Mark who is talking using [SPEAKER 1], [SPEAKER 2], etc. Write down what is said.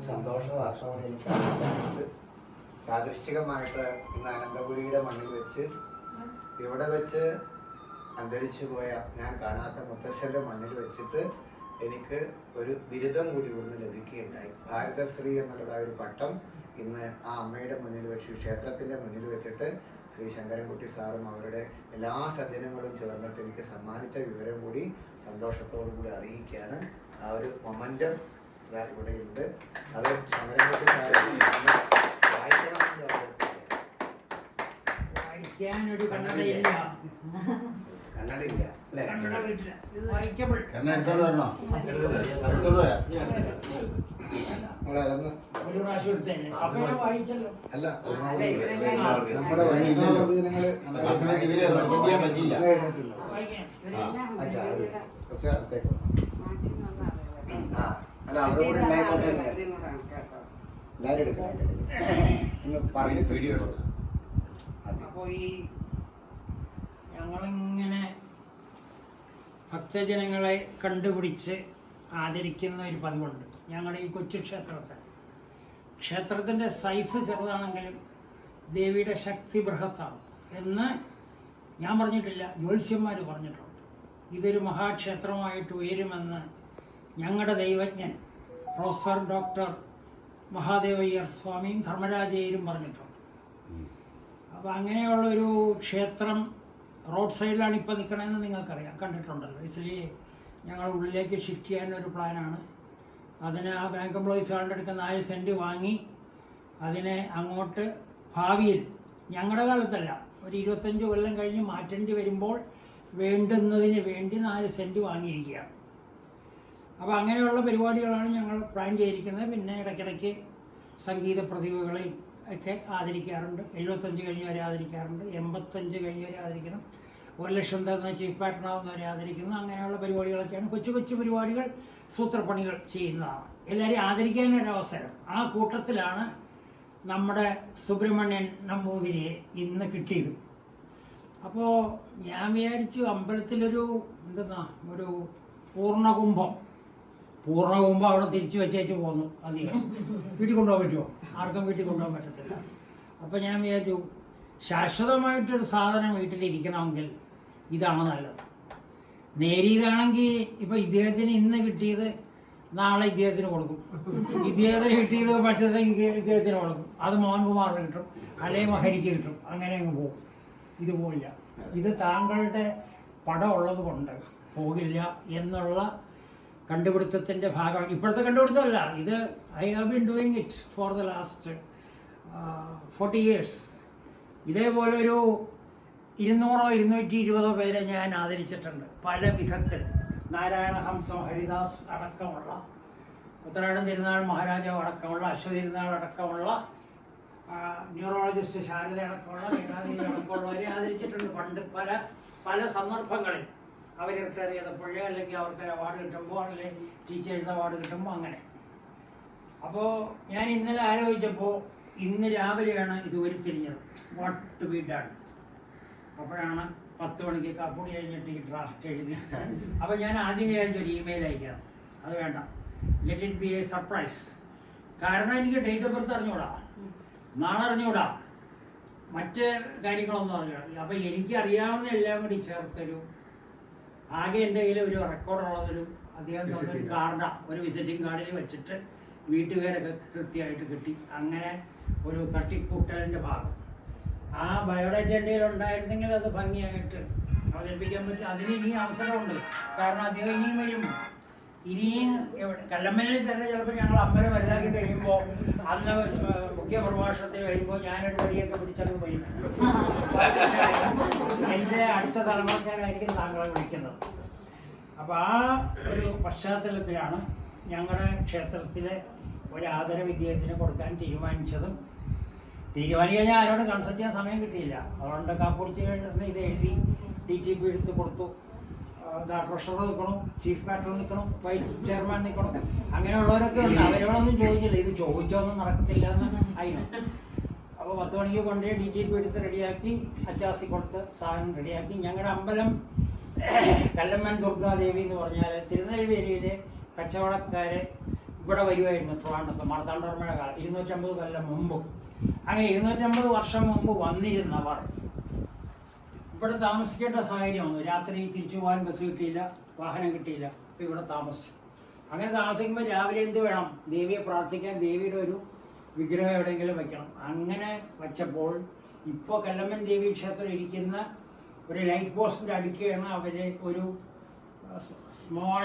[SPEAKER 1] സന്തോഷ വർഷമാണ് എനിക്ക് അറിയാവുന്നത്. യാദൃശ്ചികമായിട്ട് ഇന്ന് അനന്തപുരിയുടെ മണ്ണിൽ വെച്ച് ഇവിടെ വെച്ച് അന്തരിച്ചു പോയ ഞാൻ കാണാത്ത മുത്തശ്ശൻ്റെ മണ്ണിൽ വെച്ചിട്ട് എനിക്ക് ഒരു ബിരുദം കൂടി ഇവിടുന്ന് ലഭിക്കുകയുണ്ടായി. ഭാരതശ്രീ എന്നുള്ളതായ ഒരു പട്ടം ഇന്ന് ആ അമ്മയുടെ മുന്നിൽ വെച്ച് ക്ഷേത്രത്തിൻ്റെ മുന്നിൽ വെച്ചിട്ട് ശ്രീ ശങ്കരൻകുട്ടി സാറും അവരുടെ എല്ലാ സജ്ജനങ്ങളും ചേർന്നിട്ട് എനിക്ക് സമ്മാനിച്ച വിവരം കൂടി സന്തോഷത്തോടു കൂടി അറിയിക്കുകയാണ്. ആ ഒരു മൊമെൻ്റം ഇവിടെയുണ്ട്. അത് ശങ്കരൻകുട്ടി സാറിന്
[SPEAKER 2] വായിക്കാനൊരു കണ്ണടയില്ല
[SPEAKER 1] അല്ലേ?
[SPEAKER 3] കണ്ണെടുത്തോണ്ട് വരണോ? എടുത്തോണ്ട് വരാം.
[SPEAKER 2] ഒരു പ്രാവശ്യം എടുത്തല്ലേ അപ്പൊ ഞാൻ വായിച്ചല്ലോ.
[SPEAKER 1] അല്ല, നമ്മുടെ വൈഷ്ണവജനങ്ങള്
[SPEAKER 3] പറ്റിയില്ല.
[SPEAKER 1] അല്ല, അവരുടെ കൂടെ ഉണ്ടായിക്കോട്ടെ. എല്ലാവരും എടുക്കണം. ഒന്ന് പറഞ്ഞ് വീഡിയോ എടുക്കണം.
[SPEAKER 2] അപ്പൊ ഈ ഞങ്ങളിങ്ങനെ ഭക്തജനങ്ങളെ കണ്ടുപിടിച്ച് ആദരിക്കുന്ന ഒരു പതിവുണ്ട് ഞങ്ങളുടെ ഈ കൊച്ചു ക്ഷേത്രത്തിൽ. ക്ഷേത്രത്തിൻ്റെ സൈസ് ചെറുതാണെങ്കിലും ദേവിയുടെ ശക്തി ബൃഹത്താണ് എന്ന് ഞാൻ പറഞ്ഞിട്ടില്ല, ജ്യോത്സ്യന്മാർ പറഞ്ഞിട്ടുണ്ട്. ഇതൊരു മഹാക്ഷേത്രമായിട്ട് ഉയരുമെന്ന് ഞങ്ങളുടെ ദൈവജ്ഞൻ പ്രൊഫസർ ഡോക്ടർ മഹാദേവയ്യർ സ്വാമിയും ധർമ്മരാജയ്യരും പറഞ്ഞിട്ടുണ്ട്. അപ്പോൾ അങ്ങനെയുള്ളൊരു ക്ഷേത്രം റോഡ് സൈഡിലാണ് ഇപ്പോൾ നിൽക്കണമെന്ന് നിങ്ങൾക്കറിയാം, കണ്ടിട്ടുണ്ടല്ലോ. ഇസ്ലിയെ ഞങ്ങൾ ഉള്ളിലേക്ക് ഷിഫ്റ്റ് ചെയ്യാനൊരു പ്ലാനാണ്. അതിന് ആ ബാങ്ക് എംപ്ലോയീസ് ആളുടെ അടുത്ത് 4 സെൻറ്റ് വാങ്ങി അതിനെ അങ്ങോട്ട് ഭാവിയിൽ ഞങ്ങളുടെ കാലത്തല്ല, ഒരു 25 കൊല്ലം കഴിഞ്ഞ് മാറ്റേണ്ടി വരുമ്പോൾ വേണ്ടുന്നതിന് വേണ്ടി 4 സെൻറ്റ് വാങ്ങിയിരിക്കുകയാണ്. അപ്പോൾ അങ്ങനെയുള്ള പരിപാടികളാണ് ഞങ്ങൾ പ്ലാൻ ചെയ്തിരിക്കുന്നത്. പിന്നെ ഇടയ്ക്കിടയ്ക്ക് സംഗീത പ്രതിഭകളെയും ഒക്കെ ആദരിക്കാറുണ്ട്. 75 കഴിഞ്ഞ് വരെ ആദരിക്കാറുണ്ട്, 85 കഴിഞ്ഞ് വരെ ആദരിക്കണം, 1 ലക്ഷം തന്ന ചീഫ് പാർട്ട്ണറാവുന്നവരെ ആദരിക്കുന്നു. അങ്ങനെയുള്ള പരിപാടികളൊക്കെയാണ്. കൊച്ചു കൊച്ചു പരിപാടികൾ, സൂത്രപ്പണികൾ ചെയ്യുന്നതാണ്. എല്ലാവരെയും ആദരിക്കാനൊരവസരം. ആ കൂട്ടത്തിലാണ് നമ്മുടെ സുബ്രഹ്മണ്യൻ നമ്പൂതിരിയെ ഇന്ന് കിട്ടിയത്. അപ്പോൾ ഞാൻ വിചാരിച്ചു അമ്പലത്തിലൊരു ഒരു പൂർണ്ണകുംഭം അവിടെ തിരിച്ചു വെച്ചേച്ച് പോന്നു. അധികം വീട്ടിൽ കൊണ്ടുപോകാൻ പറ്റുമോ? ആർക്കും വീട്ടിൽ കൊണ്ടുപോകാൻ പറ്റത്തില്ല. അപ്പോൾ ഞാൻ വിചാരിച്ചു ശാശ്വതമായിട്ടൊരു സാധനം വീട്ടിലിരിക്കണമെങ്കിൽ ഇതാണ് നല്ലത്. നേരിയതാണെങ്കിൽ ഇപ്പോൾ ഇദ്ദേഹത്തിന് ഇന്ന് കിട്ടിയത് നാളെ ഇദ്ദേഹത്തിന് കൊടുക്കും, ഇദ്ദേഹത്തിന് കിട്ടിയത് മറ്റേത് ഇദ്ദേഹത്തിന് കൊടുക്കും, അത് മോഹൻകുമാറിന് കിട്ടും, അല്ലെങ്കിൽ മഹരിക്ക് കിട്ടും, അങ്ങനെ അങ്ങ് പോകും. ഇത് പോയില്ല. ഇത് താങ്കളുടെ പടം ഉള്ളത് കൊണ്ട് പോകില്ല എന്നുള്ള കണ്ടുപിടുത്തത്തിൻ്റെ ഭാഗമാണ്. ഇപ്പോഴത്തെ കണ്ടുപിടുത്തമല്ല ഇത്. I have been doing it for the last 40 years. ഇതേപോലെ ഒരു 200-220 പേരെ ഞാൻ ആദരിച്ചിട്ടുണ്ട് പല വിധത്തിൽ. നാരായണ ഹംസം ഹരിദാസ് അടക്കമുള്ള, ഉത്തരാടൻ തിരുനാൾ മഹാരാജാവ് അടക്കമുള്ള, അശ്വതി തിരുനാൾ അടക്കമുള്ള, ന്യൂറോളജിസ്റ്റ് ശാരദ അടക്കമുള്ള, ലീലാദേവി അടക്കമുള്ളവരെ ആദരിച്ചിട്ടുണ്ട് പണ്ട് പല പല സന്ദർഭങ്ങളിൽ. അവർ റിട്ടയർ ചെയ്തപ്പോഴേ, അല്ലെങ്കിൽ അവർക്ക് അവാർഡ് കിട്ടുമ്പോൾ, അല്ലെങ്കിൽ ടീച്ചേഴ്സ് അവാർഡ് കിട്ടുമ്പോൾ, അങ്ങനെ. അപ്പോൾ ഞാൻ ഇന്നലെ ആലോചിച്ചപ്പോൾ ഇന്ന് രാവിലെയാണ് ഇത് ഉരുത്തിരിഞ്ഞത്, വാട്ട് ടു ബി ഡൺ. അപ്പോഴാണ് 10 മണിക്ക് കാപ്പൂടി കഴിഞ്ഞിട്ട് ഈ ഡ്രാഫ്റ്റ് എഴുതി. അപ്പോൾ ഞാൻ ആദ്യം വിചാരിച്ചൊരു ഇമെയിൽ അയക്കാം. അത് വേണ്ട, let it be A surprise. കാരണം എനിക്ക് ഡേറ്റ് ഓഫ് ബർത്ത് അറിഞ്ഞൂടാ, നാളെ അറിഞ്ഞൂടാ, മറ്റ് കാര്യങ്ങളൊന്നും അറിഞ്ഞൂടാ. അപ്പോൾ എനിക്ക് അറിയാവുന്ന എല്ലാം കൂടി ചേർത്തൊരു, ആകെ എൻ്റെ കയ്യിൽ ഒരു റെക്കോർഡുള്ളതൊരു അദ്ദേഹം ഒരു കാർഡാണ്, ഒരു വിസിറ്റിംഗ് കാർഡിൽ വെച്ചിട്ട് വീട്ടുപേരൊക്കെ കൃത്യമായിട്ട് കിട്ടി. അങ്ങനെ ഒരു തട്ടിക്കൂട്ടലിൻ്റെ ഭാഗം. ആ ബയോഡേറ്റ എൻ്റെ ഉണ്ടായിരുന്നെങ്കിൽ അത് ഭംഗിയായിട്ട് അവതരിപ്പിക്കാൻ പറ്റും. അതിന് ഇനിയും അവസരമുണ്ട്. കാരണം അദ്ദേഹം ഇനിയും വരും. ഇനിയും കല്ലമ്മലിൽ തന്നെ ചിലപ്പോൾ ഞങ്ങൾ അമ്പലം വലുതാക്കി കഴിയുമ്പോൾ അന്ന് മുഖ്യ പ്രഭാഷണത്തിൽ വരുമ്പോൾ ഞാനൊരു വടിയൊക്കെ പിടിച്ചങ്ങ് വരും. എൻ്റെ അടുത്ത തലമുറക്കാരായിരിക്കും താങ്കളെ വിളിക്കുന്നത്. അപ്പോൾ ആ ഒരു പശ്ചാത്തലത്തിലാണ് ഞങ്ങളുടെ ക്ഷേത്രത്തിലെ ഒരു ആദരവ് ഇദ്ദേഹത്തിന് കൊടുക്കാൻ തീരുമാനിച്ചതും. തീരുമാനിക്കാൻ ഞാൻ ആരോട് കൺസൾട്ട് ചെയ്യാൻ സമയം കിട്ടിയില്ല. അതുകൊണ്ട് കാപ്പുടിച്ച് ഇത് എഴുതി DTP എടുത്ത് കൊടുത്തു. ട്രഷറർ നിൽക്കണം, ചീഫ് പാട്രൺ നിൽക്കണം, വൈസ് ചെയർമാൻ നിൽക്കണം, അങ്ങനെയുള്ളവരൊക്കെ ഉണ്ട്. അവരോടൊന്നും ചോദിച്ചില്ല, ഇത് ചോദിച്ചൊന്നും നടക്കത്തില്ല എന്ന് ആയിരുന്നു. അപ്പോൾ 10 മണിക്ക് കൊണ്ടേ DTP എടുത്ത് റെഡിയാക്കി, അച്ചാസി കൊടുത്ത് സാധനം റെഡിയാക്കി. ഞങ്ങളുടെ അമ്പലം കല്ലമ്മൻ ദുർഗാദേവി എന്ന് പറഞ്ഞാൽ തിരുനെൽവേലിയിലെ കച്ചവടക്കാരെ ഇവിടെ വരുമായിരുന്നു ട്രിവാൻഡ്രത്ത് മാർത്താണ്ഡവർമ്മയുടെ കാലം 250 കൊല്ലം മുമ്പ്. അങ്ങനെ 250 വർഷം മുമ്പ് വന്നിരുന്നവർ ഇവിടെ താമസിക്കേണ്ട സാഹചര്യം വന്നു. രാത്രി തിരിച്ചു പോകാൻ ബസ് കിട്ടിയില്ല, വാഹനം കിട്ടിയില്ല, അപ്പോൾ ഇവിടെ താമസിച്ചു. അങ്ങനെ താമസിക്കുമ്പോൾ രാവിലെ എന്ത് വേണം? ദേവിയെ പ്രാർത്ഥിക്കാൻ ദേവിയുടെ ഒരു വിഗ്രഹം എവിടെയെങ്കിലും വെക്കണം. അങ്ങനെ വച്ചപ്പോൾ ഇപ്പോൾ കല്ലമ്മൻ ദേവി ക്ഷേത്രം ഇരിക്കുന്ന ഒരു ലൈറ്റ് പോസ്റ്റിൻ്റെ അടുക്കുകയാണ് അവരെ ഒരു സ്മോൾ